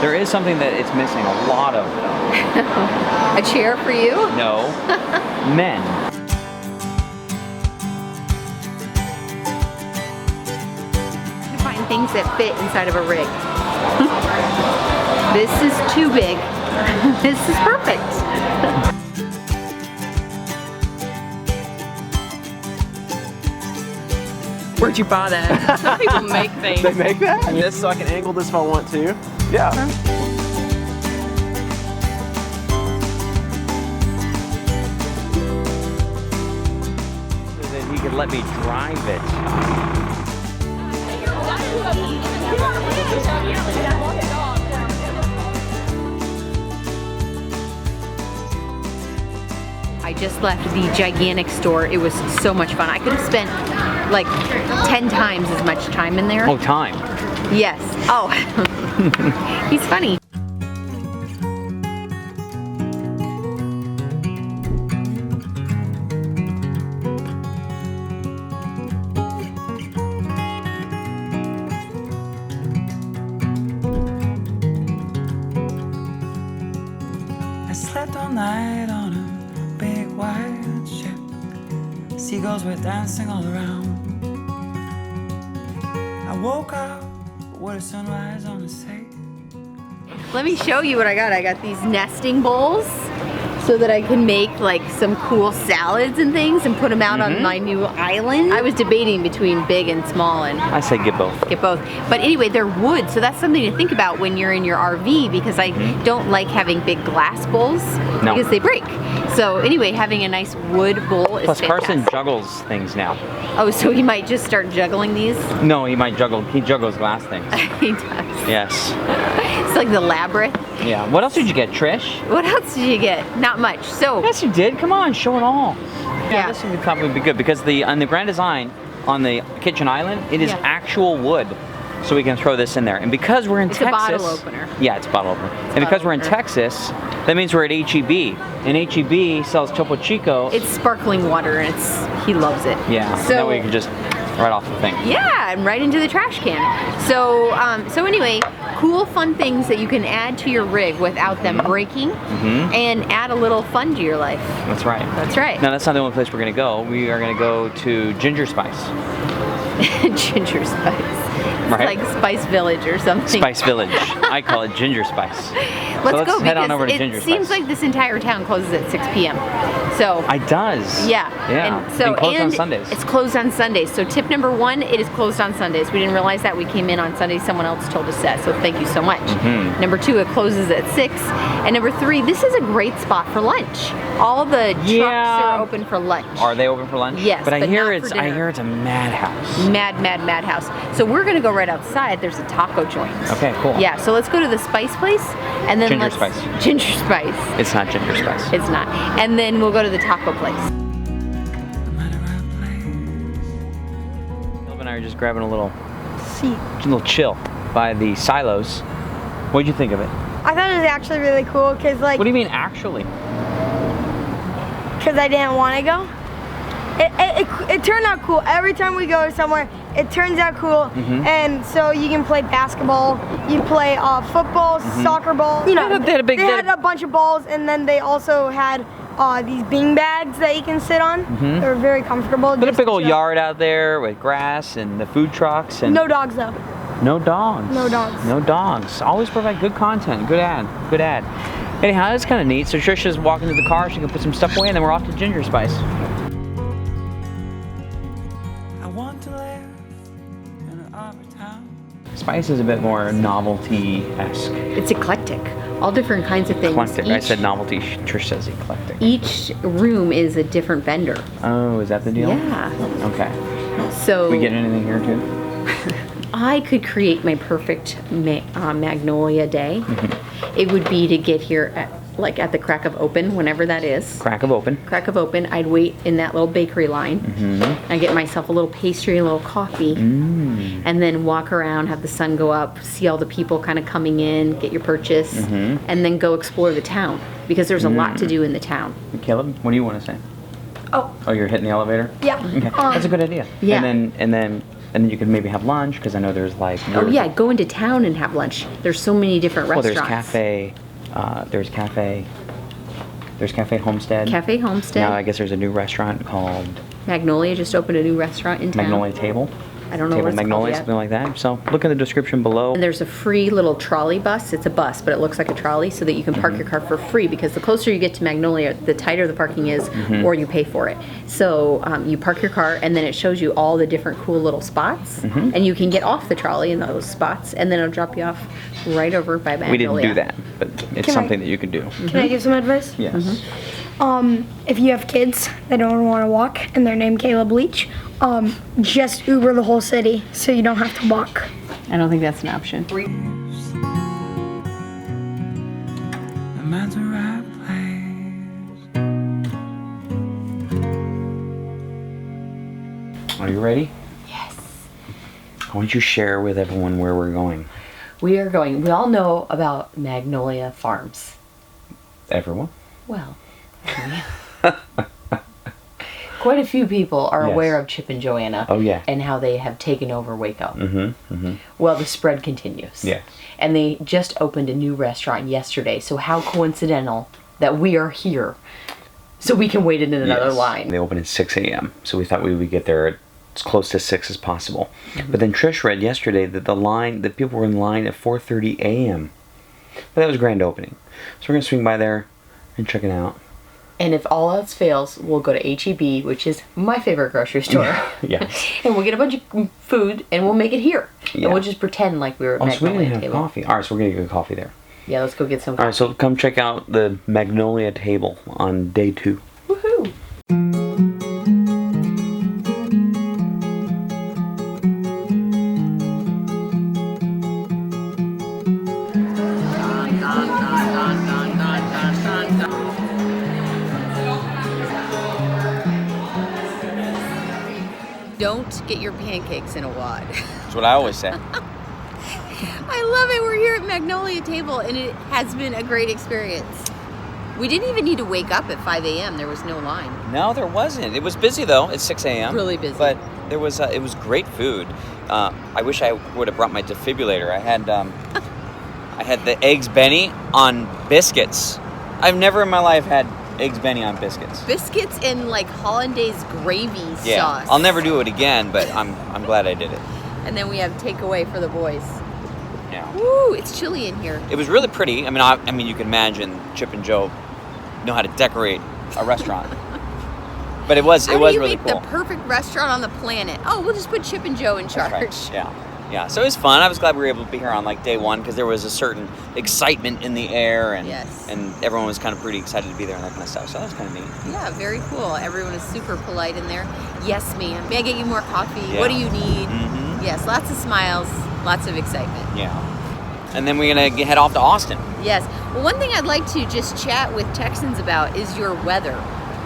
There is something that it's missing a lot of, though. A chair for you? No. Men. Find things that fit inside of a rig. This is too big. This is perfect. Where'd you buy that? Some people make things. They make that? And this, so I can angle this if I want to. Yeah. So that he could let me drive it. I just left the gigantic store. It was so much fun. I could have spent like 10 times as much time in there. Oh, time. Yes. Oh, he's funny. I slept all night on a big white ship. Seagulls were dancing all around. I woke up with a sunrise on the sea. Let me show you what I got. I got these nesting bowls so that I can make like some cool salads and things and put them out on my new island. I was debating between big and small, and I say get both. get both. But anyway, they're wood, so that's something to think about when you're in your RV, because I don't like having big glass bowls because they break. So anyway, having a nice wood bowl is Plus, fantastic. Carson juggles things now. Oh, so he might just start juggling these? No, he might juggle. He juggles glass things. He does. Yes. It's like the labyrinth. Yeah. What else did you get, Trish? What else did you get? Not much. So Yes, you did. Come on, show it all. Yeah. This would probably be good because on the Grand Design on the kitchen island, it is actual wood. So we can throw this in there. And because we're in It's Texas. a bottle opener. Yeah, it's a bottle opener. And because we're in Texas, that means we're at HEB. And HEB sells Topo Chico. it's sparkling water, and he loves it. Yeah. So that way you can just right off the thing. yeah, and right into the trash can. So so anyway, cool, fun things that you can add to your rig without them breaking, and add a little fun to your life. That's right. That's right. Now that's not the only place we're gonna go. We are gonna go to Ginger Spice. Ginger Spice. It's Right. like Spice Village or something. Spice Village. I call it Ginger Spice. Let's go head on because over to it Ginger seems Spice. like this entire town closes at 6 p.m. So It does. yeah. Yeah. And so closed on Sundays. It's closed on Sundays. So tip number 1, it is closed on Sundays. We didn't realize that. We came in on Sundays. Someone else told us that. So thank you so much. Number 2, it closes at 6. And number 3, this is a great spot for lunch. All the trucks are open for lunch. Are they open for lunch? Yes, But I but hear not it's for dinner. a madhouse. Madhouse. So we're gonna go right outside. There's a taco joint. Okay, cool. Yeah. So let's go to the Spice place, and then Ginger let's Spice. Ginger Spice. It's not Ginger Spice. It's not. And then we'll go to the taco place. I'm at a right place. Phil and I are just grabbing a little chill by the silos. What'd you think of it? I thought it was actually really cool because What do you mean actually? I didn't want to go. It turned out cool. Every time we go somewhere, it turns out cool. And so you can play basketball, you play football, soccer ball. You know, They had a bunch of balls, and then they also had these bean bags that you can sit on. They're very comfortable. But a just big to old chill. yard out there with grass and the food trucks and No dogs though. no dogs. No dogs. No dogs. Always provide good content. Good ad. Good ad. Anyhow, that's kind of neat. So Trisha's walking to the car. She can put some stuff away, and then we're off to Ginger Spice. I want to live in an upper town. Spice is a bit more novelty-esque. It's eclectic. All different kinds of things. Eclectic. I said novelty. Trish says eclectic. Each room is a different vendor. Oh, is that the deal? Yeah. Okay. So We get anything here too? I could create my perfect Magnolia day. It would be to get here at the crack of open, whenever that is. Crack of open. Crack of open. I'd wait in that little bakery line. I'd get myself a little pastry, a little coffee, and then walk around, have the sun go up, see all the people kind of coming in, get your purchase, and then go explore the town, because there's a lot to do in the town. Caleb, what do you want to say? Oh. Oh, you're hitting the elevator? Yeah. Okay. That's a good idea. Yeah. And then And then you could maybe have lunch, because I know there's like... Oh yeah, go into town and have lunch. There's so many different Well, restaurants. there's Cafe Homestead. Cafe Homestead. Now I guess there's a new restaurant called Magnolia just opened a new restaurant in town. Magnolia Table. I don't know Table what it's Magnolia, called yet. something like that. So look in the description below. And there's a free little trolley bus. It's a bus, but it looks like a trolley, so that you can park your car for free, because the closer you get to Magnolia, the tighter the parking is, or you pay for it. So you park your car, and then it shows you all the different cool little spots, and you can get off the trolley in those spots, and then it'll drop you off right over by Magnolia. We didn't do that, but it's Can something that you could do. Can I give some advice? Yes. If you have kids that don't want to walk and they're named Caleb Leach, just Uber the whole city so you don't have to walk. I don't think that's an option. I'm at the right place. Are you ready? Yes. Why don't you share with everyone where we're going? We all know about Magnolia Farms. Everyone? Well, quite a few people are Yes. aware of Chip and Joanna. Oh, yeah. And how they have taken over Waco. Well, the spread continues. Yes. And they just opened a new restaurant yesterday. So how coincidental that we are here, so we can wait in another Yes. line. They open at 6 a.m., so we thought we would get there as close to 6 as possible. But then Trish read yesterday that the people were in line at 4:30 a.m. But that was grand opening. So we're going to swing by there and check it out. And if all else fails, we'll go to HEB, which is my favorite grocery store. Yeah. And we'll get a bunch of food, and we'll make it here. Yeah. And we'll just pretend like we were at Oh, so we Magnolia didn't have Table. coffee. All right, so we're going to get coffee there. Yeah, let's go get some All coffee. right, so come check out the Magnolia Table on day 2. Woohoo! Don't get your pancakes in a wad. That's what I always say. I love it. We're here at Magnolia Table, and it has been a great experience. We didn't even need to wake up at 5 a.m. There was no line. No, there wasn't. It was busy though at 6 a.m. Really busy. But there was it was great food. I wish I would have brought my defibrillator. I had the eggs Benny on biscuits. I've never in my life had eggs Benny on biscuits. Biscuits and like hollandaise gravy sauce. I'll never do it again, but I'm glad I did it. And then we have takeaway for the boys. Yeah. Woo! It's chilly in here. It was really pretty. I mean, you can imagine Chip and Joe know how to decorate a restaurant. But it was How do really you make cool. the perfect restaurant on the planet? Oh, we'll just put Chip and Joe in charge. That's right. Yeah. So it was fun. I was glad we were able to be here on like day 1 because there was a certain excitement in the air and Yes. and everyone was kind of pretty excited to be there and that kind of stuff. So that was kind of neat. Yeah, very cool. Everyone is super polite in there. Yes, ma'am. May I get you more coffee? Yeah. What do you need? Mm-hmm. Yes, lots of smiles, lots of excitement. Yeah. And then we're gonna head off to Austin. Yes. Well, one thing I'd like to just chat with Texans about is your weather.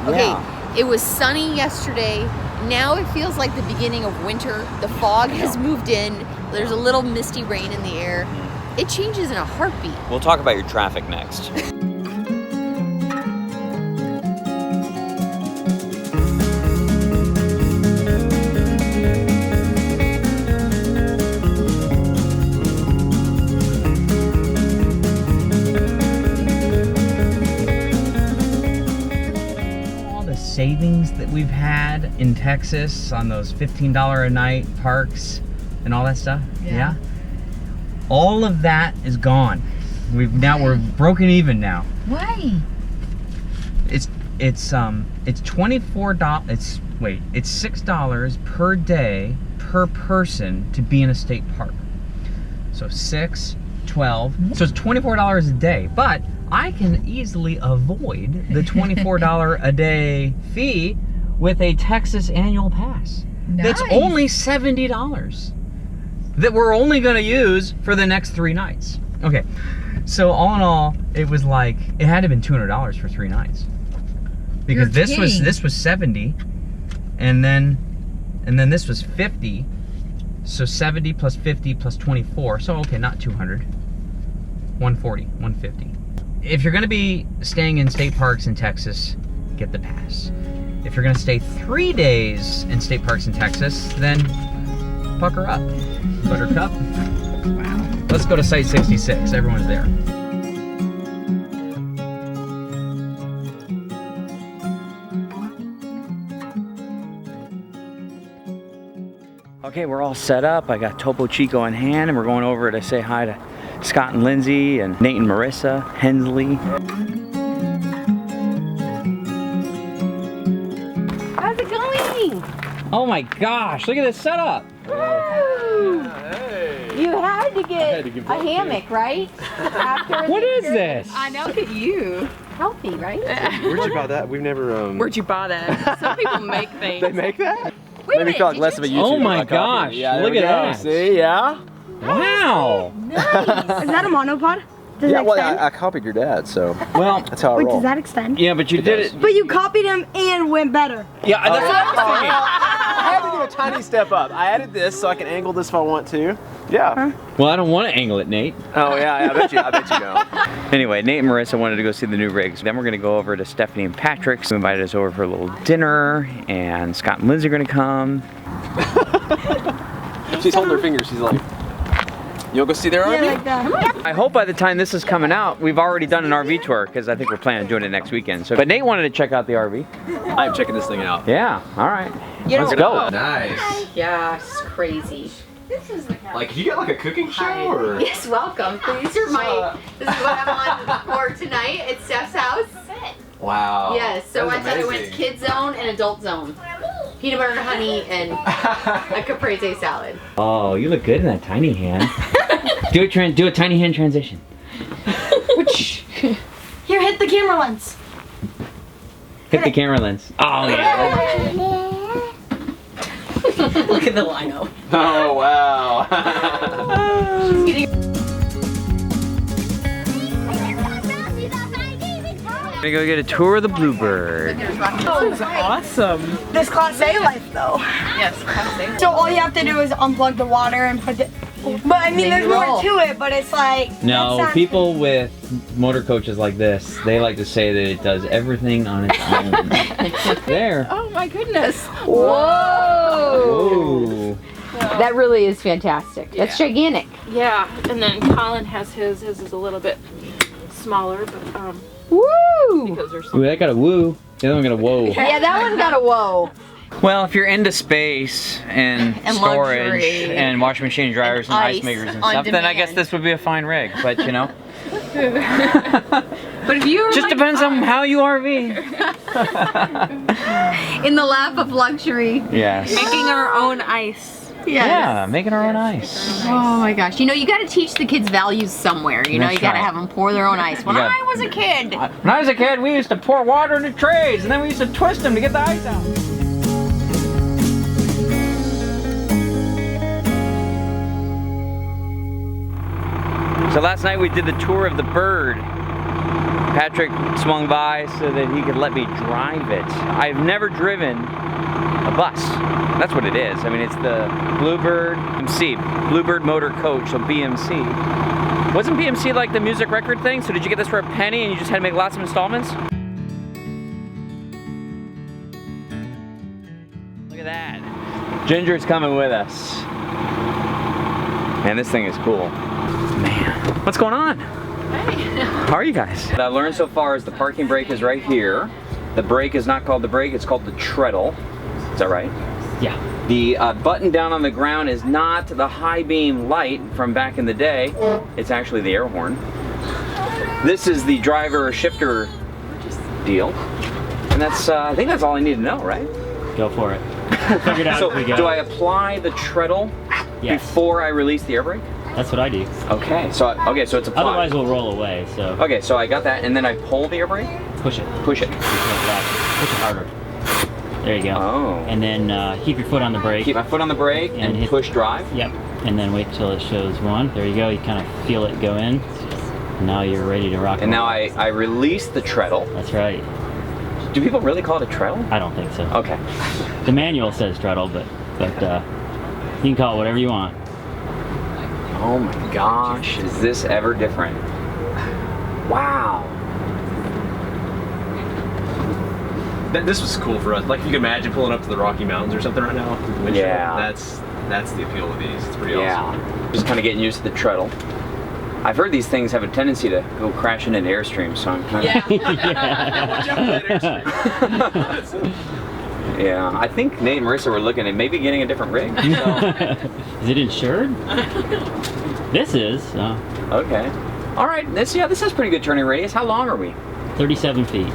Okay, Yeah. it was sunny yesterday. Now it feels like the beginning of winter. The fog has moved in. There's a little misty rain in the air. It changes in a heartbeat. We'll talk about your traffic next. Savings that we've had in Texas on those $15 a night parks and all that stuff. Yeah. All of that is gone. We're broken even now. Why? It's $24. It's $6 per day per person to be in a state park. So 6, 12. So it's $24 a day, but I can easily avoid the $24 a day fee with a Texas annual pass. That's only $70 that we're only going to use for the next 3 nights. Okay, so all in all, it was like, it had to have been $200 for 3 nights. Because this was 70, and then this was 50, so 70 plus 50 plus 24, so okay, not 200, 140, 150. If you're going to be staying in state parks in Texas, get the pass. If you're going to stay 3 days in state parks in Texas, then pucker up. Buttercup. Wow. Let's go to site 66. Everyone's there. Okay, we're all set up. I got Topo Chico in hand, and we're going over to say hi to Scott and Lindsay and Nate and Marissa, Hensley. How's it going? Oh my gosh, look at this setup. Woo! Hey. You had to get to give a that hammock, right? After What the is experience. this? I know, look at you. Healthy, right? Where'd you buy that? We've never, Where'd you buy that? Some people make things. They make that? Wait a Made me minute, feel like did less you- of a YouTuber. Oh my by copying gosh, it. Yeah, there look we at go. that. See, yeah? Wow. Nice. Is that a monopod? Does Yeah, it well, extend? I copied your dad, so Well, that's how I Wait, roll. does that extend? yeah, but you did it. But you copied him and went better. Yeah, that's what I was thinking. I had to do a tiny step up. I added this so I can angle this if I want to. Yeah. Well, I don't want to angle it, Nate. Oh yeah, I bet you don't. Anyway, Nate and Marissa wanted to go see the new rigs. Then we're going to go over to Stephanie and Patrick's, who invited us over for a little dinner, and Scott and Liz are going to come. She's holding her fingers. She's like, you'll go see their RV? Yeah, like that. I hope by the time this is coming out, we've already done an RV tour, because I think we're planning on doing it next weekend. So, but Nate wanted to check out the RV. I'm checking this thing out. Yeah, all right. You Let's know- go. Nice. Yeah, it's crazy. Like, you get like a cooking show or? Yes, welcome. These are this is what I'm on for tonight at Steph's house. Wow. Yes, so I That's thought it went amazing. kid zone and adult zone. Peanut butter, honey, and a caprese salad. Oh, you look good in that tiny hand. do a tiny hand transition. Here, hit the camera lens. Hit the camera lens. Oh yeah. Look at the lino. Oh wow. We're gonna go get a tour of the Blue Bird. Awesome. This Class A life, though. Yes, Class A. So all you have to do is unplug the water and put it. But I mean, Then there's you more roll. to it. But it's like No, that sounds- people with motor coaches like this, they like to say that it does everything on its own. There. Oh my goodness. Whoa! Whoa. That really is fantastic. That's gigantic. Yeah, and then Colin has his. His is a little bit smaller, but Woo! because there's Ooh, some. that got a woo. The other one got a whoa. Yeah, that one got a whoa. Well, if you're into space and storage luxury. and washing machine dryers and ice ice makers and on stuff, then I guess demand. this would be a fine rig. But you know, But if you just depends on how you RV. In the lap of luxury. Yes. making our own ice. Yeah, making our own ice. Oh my gosh. You know, you got to teach the kids values somewhere. You know, That's you got to right. have them pour their own ice. When You gotta- I was a kid. When I was a kid, we used to pour water into trays, and then we used to twist them to get the ice out. So last night we did the tour of the Bird. Patrick swung by so that he could let me drive it. I've never driven a bus. That's what it is. I mean, it's the Blue Bird Blue Bird Motorcoach, so BMC. Wasn't BMC like the music record thing? So did you get this for a penny and you just had to make lots of installments? Look at that. Ginger's coming with us. Man, this thing is cool. Man, what's going on? How are you guys? What I've learned so far is the parking brake is right here. The brake is not called the brake, it's called the treadle. Is that right? Yeah. The button down on the ground is not the high beam light from back in the day. It's actually the air horn. This is the driver shifter deal. And that's, I think that's all I need to know, right? Go for it. We'll figure it out So as we go. do I apply the treadle Yes. before I release the air brake? That's what I do. Okay, so so it's applied. Otherwise, we'll roll away. So Okay, so I got that, and then I pull the air brake? push it. Push it. Push it harder. There you go. Oh. And then keep your foot on the brake. Keep my foot on the brake And and hit- push drive? Yep. And then wait till it shows one. There you go. You kind of feel it go in. And now you're ready to rock. And now roll. I release the treadle. That's right. Do people really call it a treadle? I don't think so. Okay. The manual says treadle, but you can call it whatever you want. Oh my gosh, is this ever different? Wow. This was cool for us. Like, if you can imagine pulling up to the Rocky Mountains or something right now. with the windshield. Yeah. That's That's the appeal of these. It's pretty awesome. Yeah, just kind of getting used to the treadle. I've heard these things have a tendency to go crashing into Airstream, so I'm kind of... Watch out for that Airstream. Yeah, I think Nate and Marissa were looking at maybe getting a different rig. So. Is it insured? This is. Okay. All right, this has pretty good turning radius. How long are we? 37 feet.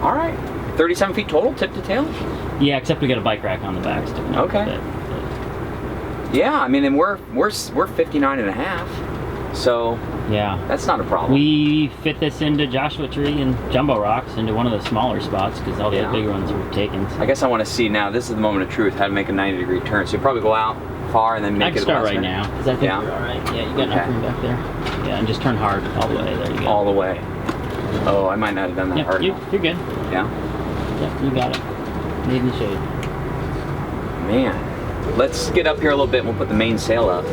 All right. 37 feet total, tip to tail? Yeah, except we got a bike rack on the back sticking out. Okay. Yeah, I mean, and we're 59 and a half. So yeah, that's not a problem. We fit this into Joshua Tree and Jumbo Rocks into one of the smaller spots because all the other big ones were taken. So. I guess I want to see now. This is the moment of truth. How to make a 90-degree turn. So you probably go out far and then make it. I can start right now because I think you're all right. Yeah, you got enough room back there. Yeah, and just turn hard all the way. There you go. All the way. Oh, I might not have done that hard. You're good. Yeah. Yeah, you got it. Need in the shade. Man, let's get up here a little bit and we'll put the main sail up.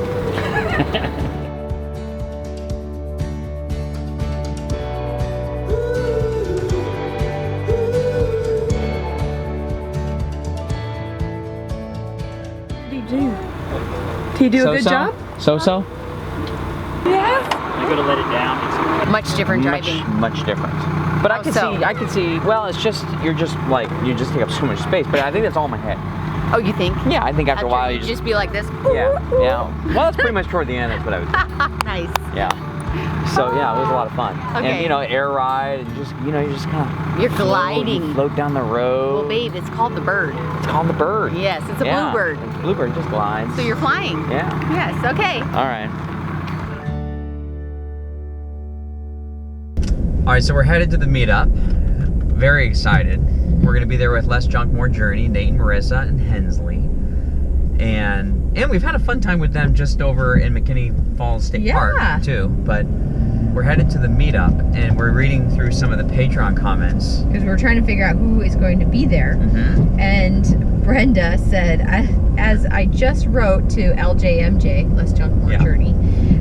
Did he do a good job? So-so? Yeah. I gotta let it down. Much different driving. Much different. But I can see, well, it's just, you just take up so much space, but I think that's all in my head. Oh, you think? Yeah, I think after a while you just be like this. Yeah. Well, that's pretty much toward the end, that's what I was doing. Nice. Yeah. So yeah, it was a lot of fun. Okay. And air ride and just, you just kind of... You're gliding. Float down the road. Well, babe, it's called the Bird. It's called the Bird. Yes, it's a Bluebird. Bluebird just glides. So you're flying. Yeah. Yes, okay. All right. All right, so we're headed to the meetup. Very excited. We're gonna be there with Less Junk, More Journey, Nate and Marissa and Hensley. And we've had a fun time with them just over in McKinney Falls State Park too. But we're headed to the meetup and we're reading through some of the Patreon comments. Because we're trying to figure out who is going to be there. Mm-hmm. And Brenda said, as I just wrote to LJMJ, Less Junk, More Journey,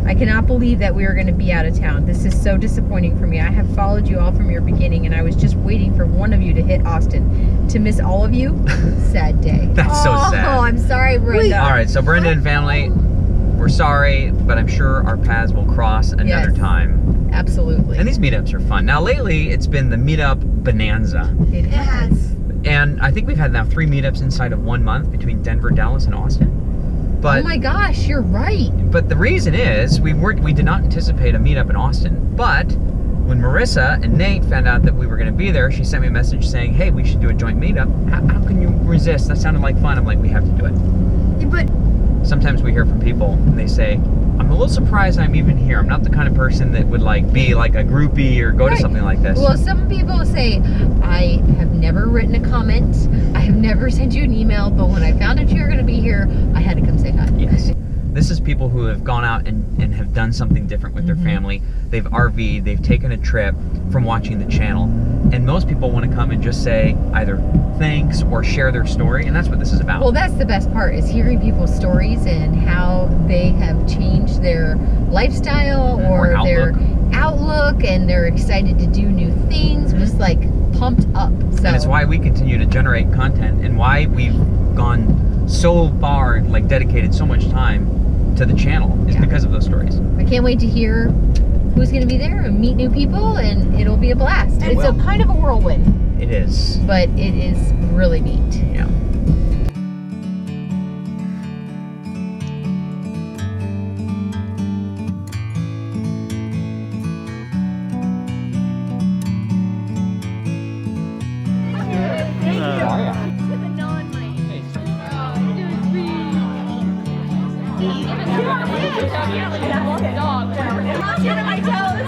I cannot believe that we are going to be out of town. This is so disappointing for me. I have followed you all from your beginning and I was just waiting for one of you to hit Austin. To miss all of you, sad day. That's so sad. Oh, I'm sorry, Brenda. All right, so Brenda and family, we're sorry, but I'm sure our paths will cross another time. Absolutely. And these meetups are fun. Now lately, it's been the meetup bonanza. It has. And I think we've had now 3 meetups inside of 1 month between Denver, Dallas, and Austin. But, oh my gosh, you're right. But the reason is we did not anticipate a meetup in Austin. But when Marissa and Nate found out that we were going to be there, she sent me a message saying, "Hey, we should do a joint meetup. How can you resist? That sounded like fun." I'm like, "We have to do it." But sometimes we hear from people and they say, "I'm a little surprised I'm even here. I'm not the kind of person that would be like a groupie or go to something like this." Well, some people say, I have never written a comment. I have never sent you an email, but when I found out you were going to be here, I had to come say hi. Yes. This is people who have gone out and have done something different with their family. They've RV'd, they've taken a trip from watching the channel. And most people want to come and just say either thanks or share their story, and that's what this is about. Well, that's the best part, is hearing people's stories and how they have changed their lifestyle or their outlook, and they're excited to do new things, just like pumped up. So. And it's why we continue to generate content and why we've gone so far, dedicated so much time to the channel, is because of those stories. I can't wait to hear who's going to be there and meet new people, and it'll be a blast. It's a kind of a whirlwind. It is. But it is really neat. Yeah. Dog.